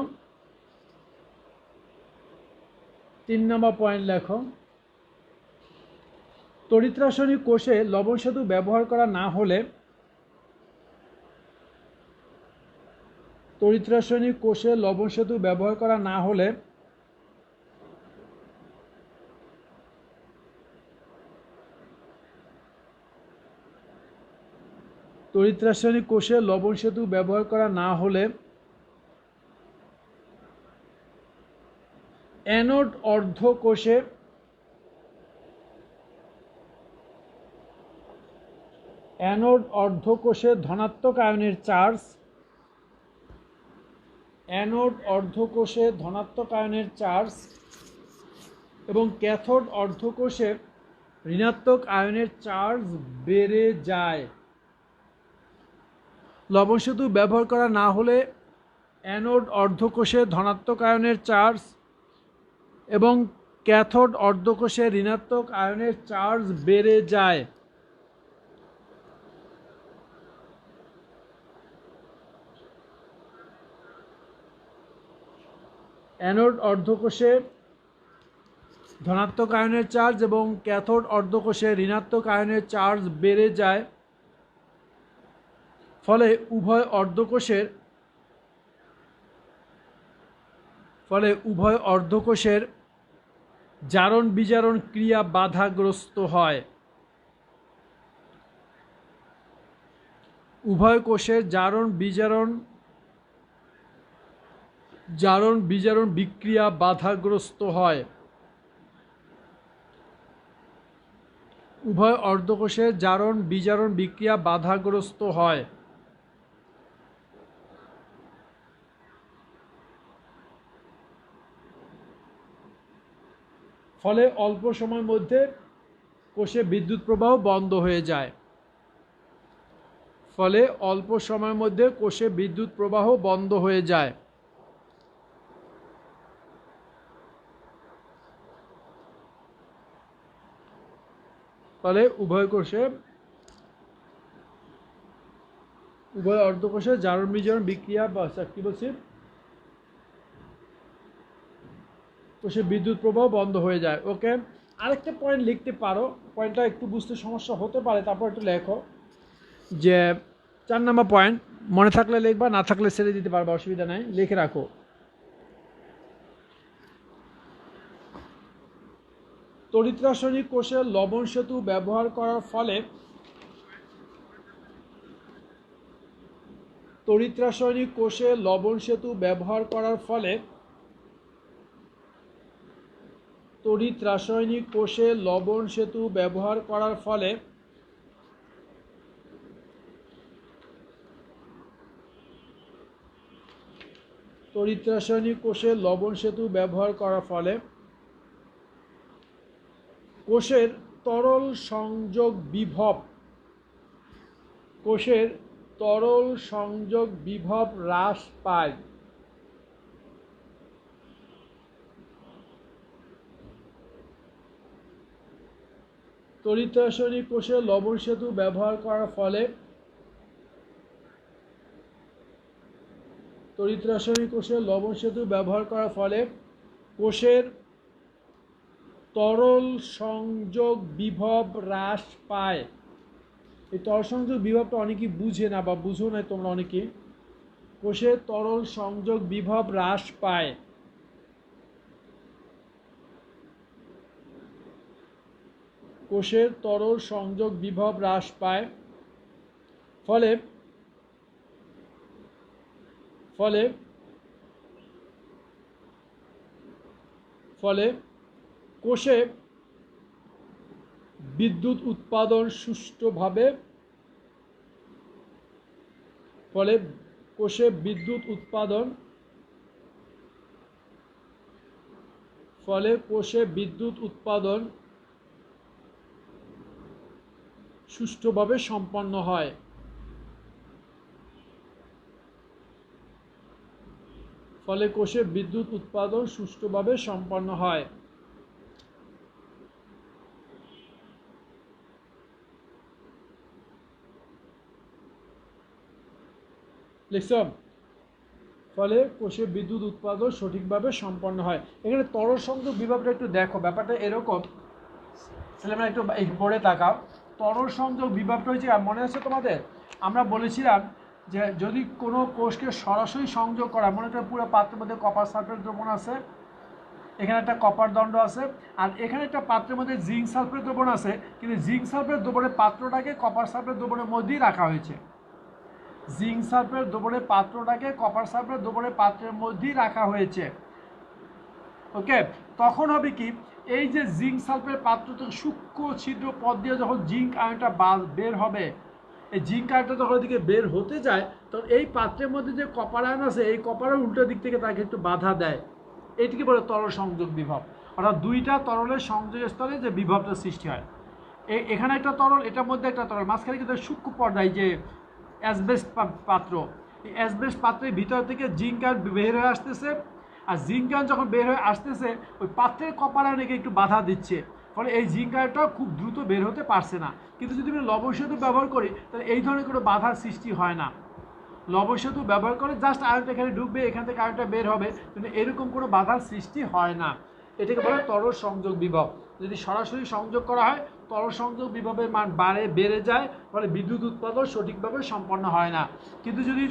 তড়িৎ রাসায়নিক কোষে লবণ সেতু ব্যবহার করা না হলে অ্যানোড অর্ধকোষে ধনাত্মক আয়নের চার্জ এবং ক্যাথোড অর্ধকোষে ঋণাত্মক আয়নের চার্জ বেড়ে যায়। লবণ সেতু ব্যবহার করা না হলে অ্যানোড অর্ধকোষে ধনাত্মক আয়নের চার্জ এবং ক্যাথোড অর্ধকোষে ঋণাত্মক আয়নের চার্জ বেড়ে যায়। অ্যানোড অর্ধকোষে ধনাত্মক আয়নের চার্জ এবং ক্যাথোড অর্ধকোষে ঋণাত্মক আয়নের চার্জ বেড়ে যায়, ফলে উভয় অর্ধকোষের জারণ বিজারণ ক্রিয়া বাধাগ্রস্ত হয়। উভয় কোষের জারণ বিজারণ বিক্রিয়া বাধাগ্রস্ত হয়। উভয় অর্ধকোষের জারণ বিজারণ বিক্রিয়া বাধাগ্রস্ত হয়। ফলে অল্প সময়ের মধ্যে কোষে বিদ্যুৎ প্রবাহ বন্ধ হয়ে যায়। ফলে অল্প সময়ের মধ্যে কোষে বিদ্যুৎ প্রবাহ বন্ধ হয়ে যায়। ফলে উভয় অর্ধকোষে জারণ বিজারণ বিক্রিয়া কি বলছি, কোষে বিদ্যুৎ প্রবাহ বন্ধ হয়ে যায়। ওকে, আরেকটা পয়েন্ট লিখতে পারো, পয়েন্টটা একটু বুঝতে সমস্যা হতে পারে, তারপর একটু লেখো যে 4 নম্বর পয়েন্ট, মনে থাকলে লিখবা, না থাকলে ছেড়ে দিতে পারবা, অসুবিধা নাই, লিখে রাখো। তড়িৎ রাসায়নিক কোষে লবণ সেতু ব্যবহার করার ফলে তড়িৎ রাসায়নিক কোষে লবণ সেতু ব্যবহার করার ফলে তড়িৎ রাসায়নিক কোষে লবণ সেতু ব্যবহার করার ফলে তড়িৎ রাসায়নিক কোষে লবণ সেতু ব্যবহার করার ফলে কোষের তরল সংযোগ বিভব হ্রাস পায়। তড়িৎ রাসায়নিক কোষে লবণ সেতু ব্যবহার করার ফলে কোষের তরল সংযোগ বিভব হ্রাস পায়। এই তরল সংযোগ বিভবটা অনেকেই বুঝে না বা বুঝো না তোমরা অনেকে। কোষের তরল সংযোগ বিভব হ্রাস পায়। কোষের তরল সংযোগ বিভব হ্রাস পায়, ফলে কোষে বিদ্যুৎ উৎপাদন সুষ্ঠুভাবে সম্পন্ন হয়। লিখছ? ফলে কোষে বিদ্যুৎ উৎপাদন সঠিকভাবে সম্পন্ন হয়। এখানে তরল সংযোগ বিভবটা একটু দেখো, ব্যাপারটা এরকম, ছেলেমেয়েরা একটু পড়ে তাকাও। তরল সংযোগ বিভবটা হচ্ছে, মনে আছে তোমাদের আমরা বলেছিলাম যে যদি কোনো কোষকে সরাসরি সংযোগ করা, মনে করো পুরো পাত্রের মধ্যে কপার সালফেট দ্রবণ আছে, এখানে একটা কপার দণ্ড আছে, আর এখানে একটা পাত্রের মধ্যে জিঙ্ক সালফেট দ্রবণ আছে, কিন্তু জিঙ্ক সালফেট দ্রবণের পাত্রটাকে কপার সালফেট দ্রবণের মধ্যেই রাখা হয়েছে। জিঙ্ক সালফেট দ্রবণের পাত্রটাকে কপার সালফেট দ্রবণের পাত্রের মধ্যেই রাখা হয়েছে। ওকে, তখন হবে কি, এই যে জিঙ্ক সালফেট পাত্র থেকে সূক্ষ্ম ছিদ্র পথ দিয়ে যখন জিঙ্ক আয়নটা বের হবে, এই জিঙ্ক আয়নটা যখন এদিকে বের হতে যায়, তখন এই পাত্রের মধ্যে যে কপার আয়ন আছে, এই কপারের উল্টো দিক থেকে তাকে একটু বাধা দেয়। এইটিকে বলে তরল সংযোগ বিভব, অর্থাৎ দুইটা তরলের সংযোগস্থলে যে বিভবটা সৃষ্টি হয়। এখানে একটা তরল, এটার মধ্যে একটা তরল, মাঝখানে কিন্তু সূক্ষ্ম পর্দায় যে অ্যাসবেস্ট পাত্র, এই অ্যাসবেস্ট পাত্রের ভিতর থেকে জিঙ্ক আয়ন বের হয়ে আসতেছে, আর জিঙ্ক আয়ন যখন বের হয়ে আসতেছে ওই পাত্রের কপার আয়নকে একটু বাধা দিচ্ছে, ফলে এই জিঙ্ক আয়নটা খুব দ্রুত বের হতে পারছে না। কিন্তু যদি আমি লবণ সেতু ব্যবহার করি তাহলে এই ধরনের কোনো বাধার সৃষ্টি হয় না। লবণ সেতু ব্যবহার করে জাস্ট আয়নটা এখানে ঢুকবে, এখান থেকে আয়নটা বের হবে, কিন্তু এরকম কোনো বাধার সৃষ্টি হয় না। এটাকে বলে তরল সংযোগ বিভব। যদি সরাসরি সংযোগ করা হয় তরল সংযোগ বিভবের মান বেড়ে যায়, ফলে বিদ্যুৎ উৎপাদন সঠিকভাবে সম্পন্ন হয় না। কিন্তু যদি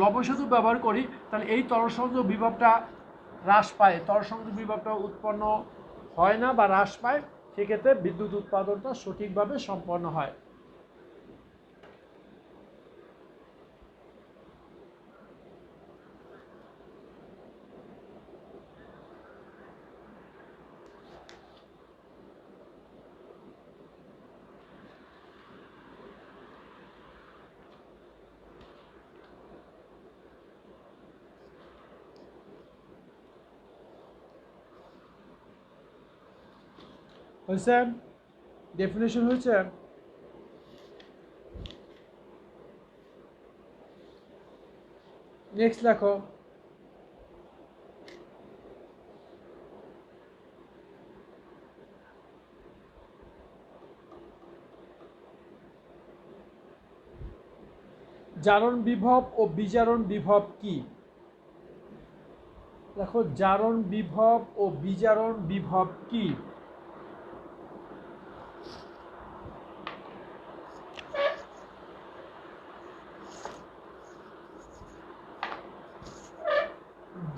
লবণ সেতু ব্যবহার করি তাহলে এই তরল সংযোগ বিভবটা হ্রাস পায়, তরল সংযোগ বিভবটা উৎপন্ন হয় না বা হ্রাস পায়, সেক্ষেত্রে বিদ্যুৎ উৎপাদনটা সঠিকভাবে সম্পন্ন হয়। হয়েছে? ডেফিনেশন হয়েছে? নেক্সট লেখো। জারণ বিভব ও বিজারণ বিভব কি? দেখো, জারণ বিভব ও বিজারণ বিভব কি?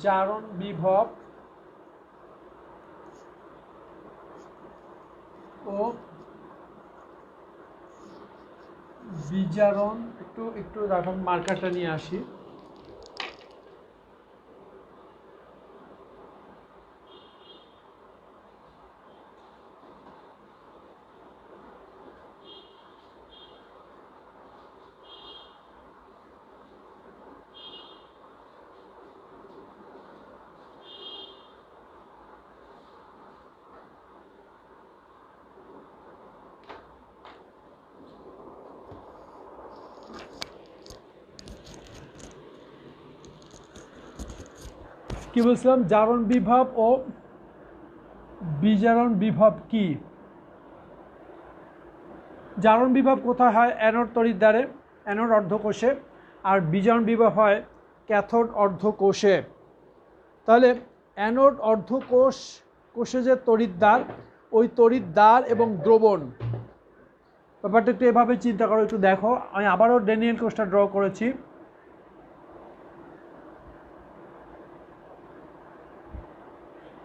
জারণ বিভব ও বিজারণ, একটু এখন মার্কারটা নিয়ে আসি। কি বলছিলাম? জারণ বিভব ও বিজারণ বিভব কি? জারণ বিভব কোথায় হয়? Anode তড়িৎদ্বারে, anode অর্ধকোষে। আর বিজারণ বিভব হয় ক্যাথোড অর্ধকোষে। তাহলে অ্যানোড কোষে যে তড়িৎদ্বার, ওই তড়িৎদ্বার এবং দ্রবণ, ব্যাপারটা একটু এভাবে চিন্তা করো, একটু দেখো। আমি আবারও ড্যানিয়েল কোষটা ড্র করেছি।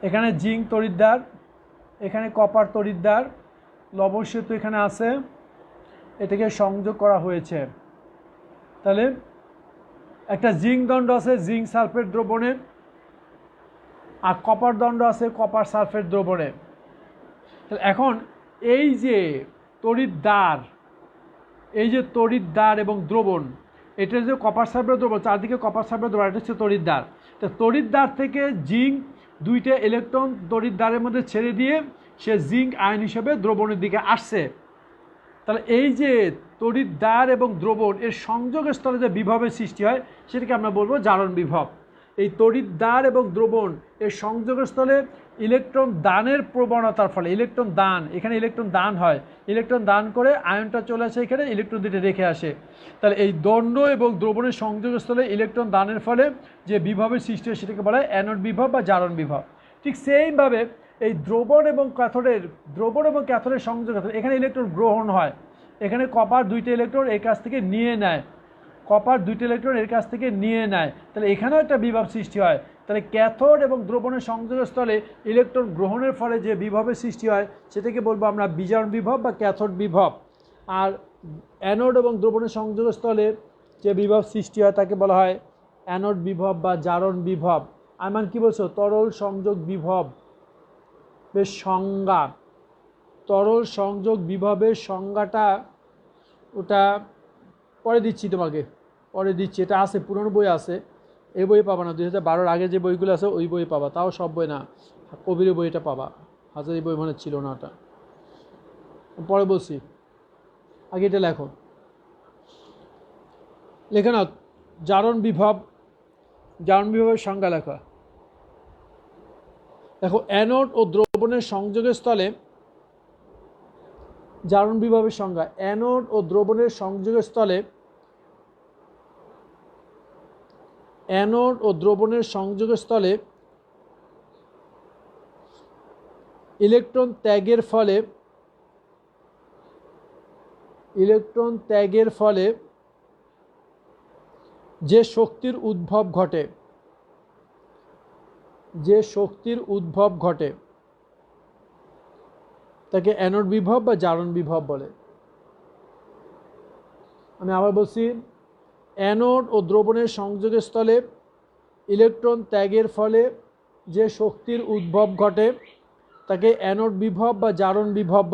এখানে জিঙ্ক তড়িৎদ্বার, এখানে কপার তড়িৎদ্বার, লবণ সেতু এখানে আছে, এটাকে সংযোগ করা হয়েছে। তাহলে একটা জিঙ্ক দণ্ড আছে জিঙ্ক সালফেট দ্রবণে, আর কপার দণ্ড আছে কপার সালফেট দ্রবণে। তাহলে এখন এই যে তড়িৎদ্বার এবং দ্রবণ, এটা যে কপার সালফেট দ্রবণ, চারদিকে কপার সালফেট দ্রবণ, এটা হচ্ছে তড়িৎদ্বার। তো তড়িৎদ্বার থেকে জিঙ্ক দুইটা ইলেকট্রন তড়িৎদ্বারের মধ্যে ছেড়ে দিয়ে সে জিঙ্ক আয়ন হিসেবে দ্রবণের দিকে আসছে। তাহলে এই যে তড়িৎদ্বার এবং দ্রবণ এর সংযোগ স্থলে যে বিভবের সৃষ্টি হয় সেটাকে আমরা বলবো জারণ বিভব। এই তড়িৎদ্বার এবং দ্রবণ এর সংযোগস্থলে ইলেকট্রন দানের প্রবণতার ফলে, ইলেকট্রন দান, এখানে ইলেকট্রন দান হয়, ইলেকট্রন দান করে আয়নটা চলে আসে এখানে, ইলেকট্রন দুটো রেখে আসে। তাহলে এই দণ্ড এবং দ্রবণের সংযোগস্থলে ইলেকট্রন দানের ফলে যে বিভবের সৃষ্টি হয় সেটাকে বলা হয় অ্যানোড বিভব বা জারণ বিভব। ঠিক সেইভাবে এই দ্রবণ এবং ক্যাথোডের সংযোগ, এখানে ইলেকট্রন গ্রহণ হয়, এখানে কপার দুইটা ইলেকট্রন এর কাছ থেকে নিয়ে নেয়, তাহলে এখানেও একটা বিভব সৃষ্টি হয়। তাহলে ক্যাথোড এবং দ্রবণের সংযোগস্থলে ইলেকট্রন গ্রহণের ফলে যে বিভবের সৃষ্টি হয় সেটাকে বলবো আমরা বিজারণ বিভব বা ক্যাথোড বিভব। আর অ্যানোড এবং দ্রবণের সংযোগস্থলে যে বিভব সৃষ্টি হয় তাকে বলা হয় অ্যানোড বিভব বা জারণ বিভব। আমার কি বলছো? তরল সংযোগ বিভব বেশ সংজ্ঞা, তরল সংযোগ বিভবের সংজ্ঞাটা ওটা পরে দিচ্ছি তোমাকে, এটা আছে, পুরনো বই আছে, এই বই পাবা না, 2012-র আগে যে বইগুলো আছে ওই বই পাবা, তাও সব বই না, কবিরের বইটা পাবা, হাজারি বই মানে ছিল না, ওটা পরে বলছি, আগে এটা লেখো না। জারণ বিভবের সংজ্ঞা লেখা। দেখো অ্যানোড ও দ্রবণের সংযোগের স্থলে জারণ বিভবের সংজ্ঞা। অ্যানোড ও দ্রবণের সংযোগের স্থলে অ্যানোড ও দ্রবণের সংযোগের স্থলে ইলেকট্রন ত্যাগের ফলে যে শক্তির উদ্ভব ঘটে তাকে অ্যানোড বিভব বা জারণ বিভব বলে। আমি আবার বলছি, অ্যানোড ও দ্রবণের সংযোগের স্থলে ইলেকট্রন ত্যাগের ফলে যে শক্তির উদ্ভব ঘটে তাকে অ্যানোড বিভব বা জারণ বিভব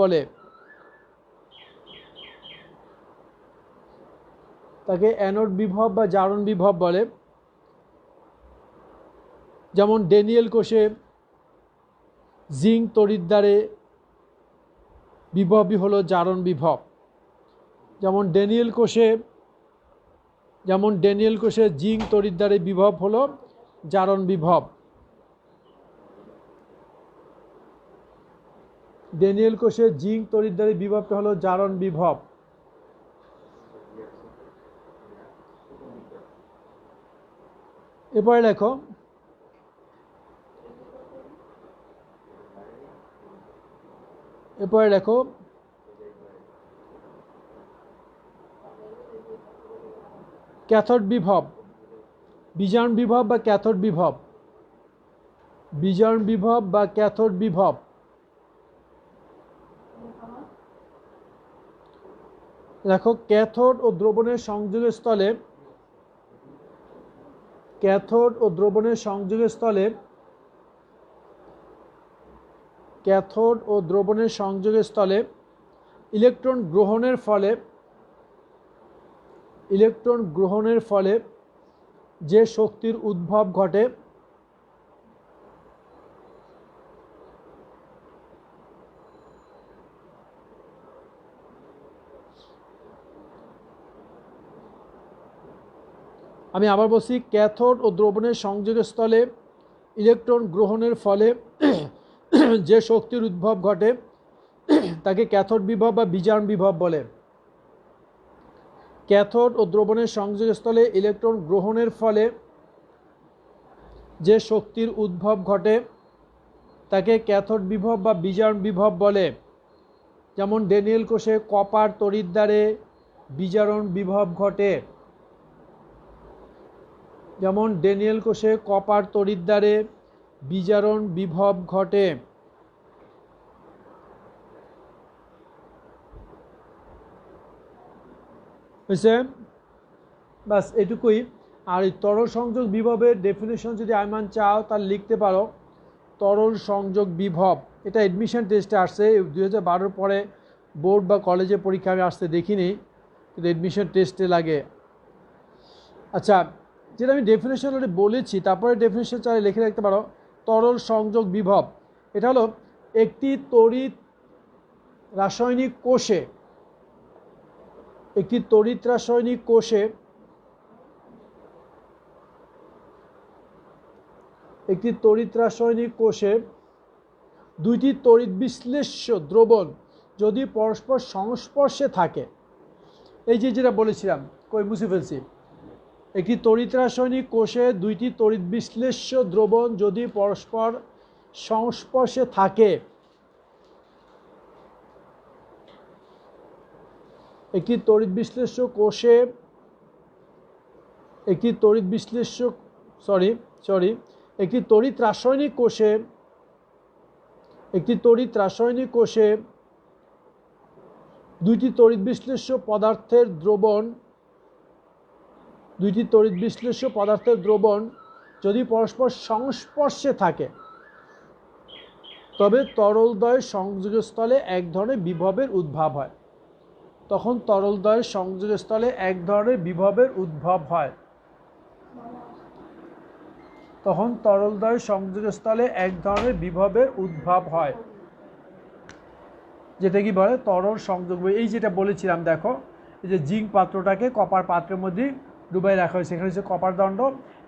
বলে। যেমন ড্যানিয়েল কোষে জিঙ্ক তড়িৎদ্বারে বিভবই হলো জারণ বিভব। যেমন ড্যানিয়েল কোষে জিঙ্ক তড়িৎদ্বারে বিভব হলো জারণ বিভব। ড্যানিয়েল কোষে জিঙ্ক তড়িৎদ্বারে বিভবটা হলো জারণ বিভব। এরপরে লেখো ক্যাথোড বিভব, বিজারণ বিভব বা ক্যাথোড বিভব। দেখো ক্যাথোড ও দ্রবণের সংযোগের স্থলে ইলেকট্রন গ্রহণের ফলে যে শক্তির উদ্ভব ঘটে আমি আবার বলছি, ক্যাথোড ও দ্রবণের সংযোগের স্থলে ইলেকট্রন গ্রহণের ফলে যে শক্তির উদ্ভব ঘটে তাকে ক্যাথোড বিভব বা বিজারণ বিভব বলে। ক্যাথোড ও দ্রবণের সংযোগের স্থলে ইলেকট্রন গ্রহণের ফলে যে শক্তির উদ্ভব ঘটে তাকে ক্যাথোড বিভব বা বিজারণ বিভব বলে। যেমন ড্যানিয়েল কোষে কপার তড়িৎদ্বারে বিজারণ বিভব ঘটে। হয়েছে? বাস এটুকুই। আর এই তরল সংযোগ বিভবের ডেফিনেশন যদি আইমান চাও তাহলে লিখতে পারো, তরল সংযোগ বিভব। এটা অ্যাডমিশন টেস্টে আসছে 2012 পরে, বোর্ড বা কলেজে পরীক্ষা আমি আসতে দেখিনি, কিন্তু অ্যাডমিশন টেস্টে লাগে। আচ্ছা, যেটা আমি ডেফিনেশন অলরেডি বলেছি, তারপরে ডেফিনেশন চাইলে লিখে রাখতে পারো। তরল সংযোগ বিভব এটা হলো একটি তড়িৎ রাসায়নিক কোষে দুইটি তড়িৎ বিশ্লেষ্য দ্রবণ যদি পরস্পর সংস্পর্শে থাকে। এই যেটা বলেছিলাম, মুছে ফেলছি। একটি তড়িৎ রাসায়নিক কোষে দুইটি তড়িৎ বিশ্লেষ্য দ্রবণ যদি পরস্পর সংস্পর্শে থাকে, একটি তড়িৎ রাসায়নিক কোষে দুইটি তড়িৎ বিশ্লেষ্য পদার্থের দ্রবণ যদি পরস্পর সংস্পর্শে থাকে, তবে তরলদ্বয়ের সংযোগের স্থলে এক ধরনের বিভবের উদ্ভব হয়। তরলদ্বয়ের সংযোগের স্থলে এক ধরনের বিভবের উদ্ভব হয়, যেটা কি বলে তরল সংযোগ। এই যেটা বলেছিলাম, দেখো এই যে জিঙ্ক পাত্রটাকে কপার পাত্রের মধ্যে ডুবাই রাখা হয়েছে, এখানে হচ্ছে কপার দণ্ড,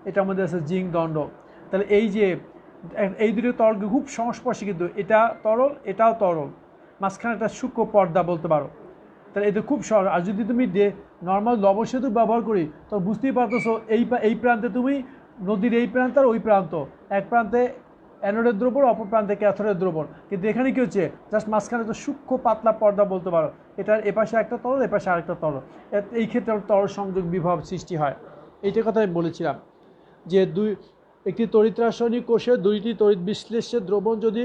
এটার মধ্যে আছে জিঙ্ক দণ্ড। তাহলে এই যে এই দুটো তরলকে খুব সংস্পর্শে, কিন্তু এটা তরল এটাও তরল, মাঝখানে একটা সূক্ষ্ম পর্দা বলতে পারো। তাহলে এটা খুব সহজ। আর যদি তুমি নর্মাল লবণ সেতু ব্যবহার করি, তো বুঝতেই পারতেছো এই প্রান্তে তুমি নদীর এই প্রান্ত আর ওই প্রান্ত, এক প্রান্তে অ্যানোডের দ্রবণ, অপর প্রান্তে ক্যাথোডের দ্রবণ, কিন্তু এখানে কি হচ্ছে, জাস্ট মাঝখানে তো সূক্ষ্ম পাতলা পর্দা বলতে পারো। এটার এপাশে একটা তরল, এপাশে আরেকটা তরল, এই ক্ষেত্রে তরল সংযোগ বিভব সৃষ্টি হয়। এইটার কথা আমি বলেছিলাম যে একটি তড়িৎ রাসায়নিক কোষে দুইটি তড়িৎ বিশ্লেষ্যের দ্রবণ যদি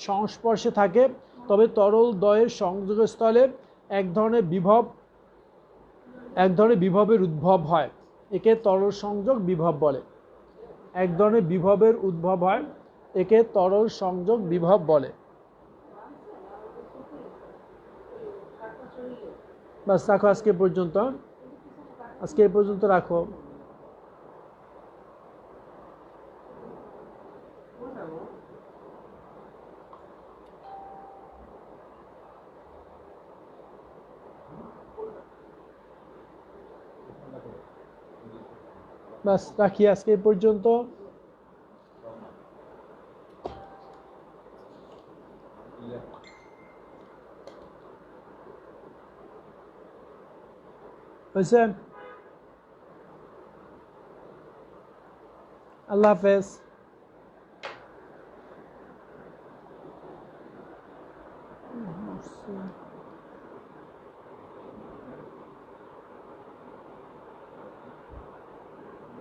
সংস্পর্শে থাকে, তবে তরল দ্বয়ের সংযোগস্থলে এক ধরনের বিভবের উদ্ভব হয়। একে তরল সংযোগ বিভব বলে। এক ধরনের বিভবের উদ্ভব হয়, একে তরল সংযোগ বিভব বলে। বাস রাখো, আজকে পর্যন্ত রাখো। বাস রাখি আজকে পর্যন্ত। হয়েছে? আল্লাহ হাফেজ।